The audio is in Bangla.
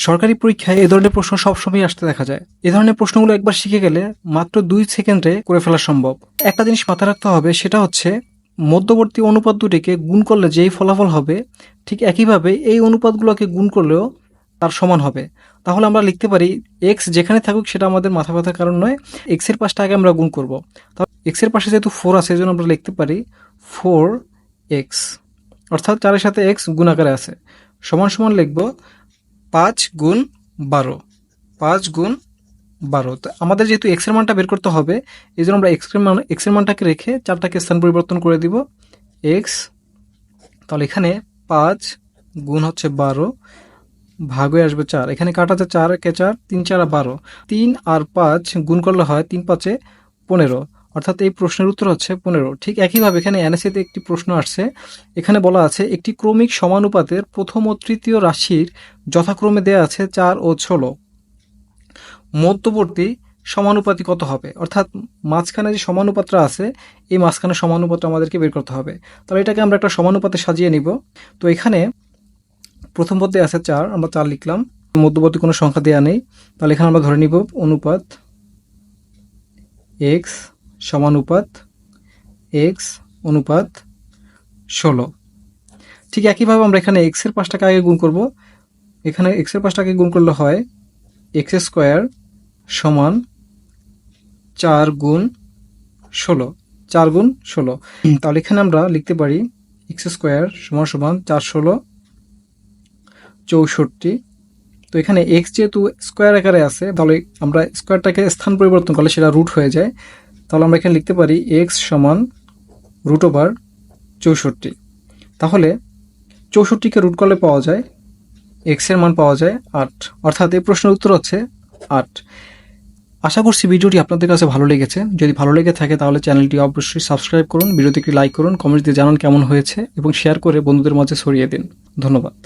সরকারি পরীক্ষায় এ ধরনের প্রশ্ন সবসময় আসতে দেখা যায়। এ ধরনের প্রশ্নগুলো একবার শিখে গেলে মাত্র 2 সেকেন্ডে করে ফেলা সম্ভব। একটা জিনিস মাথায় রাখতে হবে, সেটা হচ্ছে মধ্যবর্তী অনুপাত দুটিকে গুণ করলে যেই ফলাফল হবে ঠিক একইভাবে এই অনুপাতগুলোকে গুণ করলেও তার সমান হবে। তাহলে আমরা লিখতে পারি এক্স যেখানে থাকুক সেটা আমাদের মাথা ব্যথার কারণ নয়, এক্সের পাশটা আগে আমরা গুণ করব। তাহলে এক্সের পাশে যেহেতু 4 আছে, এই জন্য আমরা লিখতে পারি 4x, অর্থাৎ 4-এর সাথে এক্স গুণ আকারে আছে, সমান সমান লিখব 5 গুণ 12। 5 গুণ 12। তো আমাদের যেহেতু এক্সের মানটা বের করতে হবে, এই জন্য আমরা এক্সের মানটাকে রেখে 4টাকে স্থান পরিবর্তন করে দিব এক্স। তাহলে এখানে 5 গুণ হচ্ছে 12 ভাগ হয়ে আসবে 4, এখানে কাটাতে 4 কে 4, 3 4 12, 3 আর 5 গুণ করলে হয় 3 5 15, অর্থাৎ এই প্রশ্নের উত্তর হচ্ছে 15। ঠিক একইভাবে এখানে এনএসএতে একটি প্রশ্ন আসছে, এখানে বলা আছে একটি ক্রমিক সমানুপাতের প্রথম ও তৃতীয় রাশির যথাক্রমে দেয়া আছে 4 ও 16, মধ্যবর্তী সমানুপাতি কত হবে? অর্থাৎ মাঝখানে যে সমানুপাতটা আছে এই মাঝখানে সমানুপাতটা আমাদেরকে বের করতে হবে। তাহলে এটাকে আমরা একটা সমানুপাতে সাজিয়ে নিব। তো এখানে প্রথম পদে আছে 4, আমরা 4 লিখলাম, মধ্যবর্তী কোনো সংখ্যা দেয়া নেই। তাহলে এখানে আমরা ধরে নিব অনুপাত x সমানুপাত x অনুপাত 16। ঠিক একইভাবে আমরা এখানে x এর পাশটাকে আগে গুণ করব। এখানে x এর পাশটাকে গুণ করলে হয় x স্কোয়ার সমান 4 গুণ 16, 4 গুণ 16। তাহলে এখানে আমরা লিখতে পারি x স্কোয়ার সমান সমান 4 16 64। তো এখানে x যেহেতু স্কোয়ার আকারে আছে, তাহলে আমরা স্কোয়ারটাকে স্থান পরিবর্তন করলে সেটা রুট হয়ে যায়। তাহলে আমরা এখানে লিখতে পারি x সমান রুট ওভার 64। তাহলে 64কে রুট করলে পাওয়া যায় x এর মান পাওয়া যায় 8, অর্থাৎ এই প্রশ্নের উত্তর হচ্ছে 8। আশা করছি ভিডিওটি আপনাদের কাছে ভালো লেগেছে। যদি ভালো লেগে থাকে তাহলে চ্যানেলটি অবশ্যই সাবস্ক্রাইব করুন, ভিডিওতে একটি লাইক করুন, কমেন্ট দিয়ে জানান কেমন হয়েছে এবং শেয়ার করে বন্ধুদের মাঝে ছড়িয়ে দিন। ধন্যবাদ।